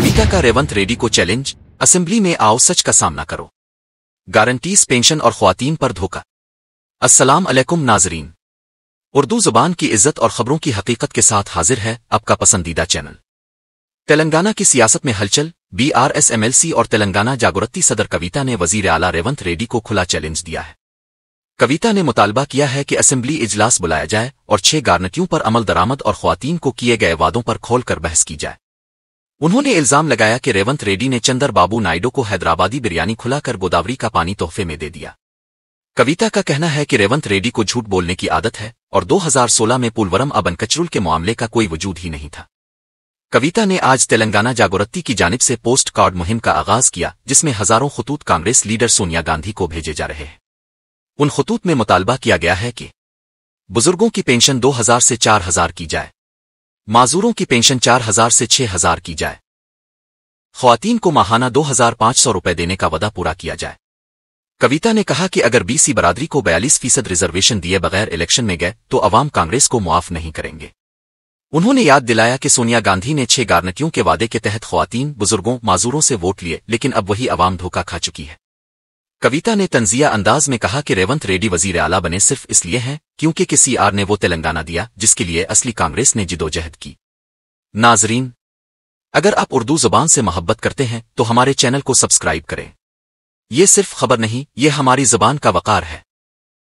कविता का रेवंत रेड्डी को challenge, assembly में आओ सच का सामना करो, गारंटीज पेंशन और ख्वातीन पर धोखा। अस्सलाम अलैकुम नाजरीन, उर्दू जुबान की इज्जत और खबरों की हकीकत के साथ हाजिर है आपका पसंदीदा चैनल। तेलंगाना की सियासत में हलचल, BRS MLC और तेलंगाना जागृति सदर कविता ने वजीर आला रेवंत रेड्डी को खुला चैलेंज दिया है। कविता ने मुतालबा किया है कि असेंबली इजलास बुलाया जाए और 6 गारंटियों पर अमल दरामद और ख्वातीन को किए गए वादों पर खोलकर बहस की जाए। उन्होंने इल्जाम लगाया कि रेवंत रेड्डी ने चंद्र बाबू नायडू को हैदराबादी बिरयानी खुलाकर गोदावरी का पानी तोहफे में दे दिया। कविता का कहना है कि रेवंत रेड्डी को झूठ बोलने की आदत है और 2016 में पोलवरम अबनकचरूल के मामले का कोई वजूद ही नहीं था। कविता ने आज तेलंगाना जागृति की जानिब से पोस्ट कार्ड मुहिम का आगाज किया, जिसमें हजारों खतूत कांग्रेस लीडर सोनिया गांधी को भेजे जा रहे हैं। उन खतूत में मुतालबा किया गया है कि बुजुर्गों की पेंशन 2000 से 4000 की जाए, माजूरों की पेंशन 4000 से 6000 की जाए, ख्वातीन को माहाना 2500 रुपए देने का वदा पूरा किया जाए। कविता ने कहा कि अगर BC बरादरी को 42% रिजर्वेशन दिए बगैर इलेक्शन में गए तो अवाम कांग्रेस को मुआफ नहीं करेंगे। उन्होंने याद दिलाया कि सोनिया गांधी ने 6 गारंटियों के वादे के तहत ख्वातीन, बुजुर्गों, माजूरों से वोट लिए, लेकिन अब वही अवाम धोखा खा चुकी है। कविता ने तंजिया अंदाज में कहा कि रेवंत रेड्डी वजीर आला बने सिर्फ इसलिए हैं क्योंकि किसी आर ने वो तेलंगाना दिया जिसके लिए असली कांग्रेस ने जिदोजहद की। नाजरीन, अगर आप उर्दू जुबान से मोहब्बत करते हैं तो हमारे चैनल को सब्सक्राइब करें। ये सिर्फ खबर नहीं, ये हमारी जुबान का वकार है।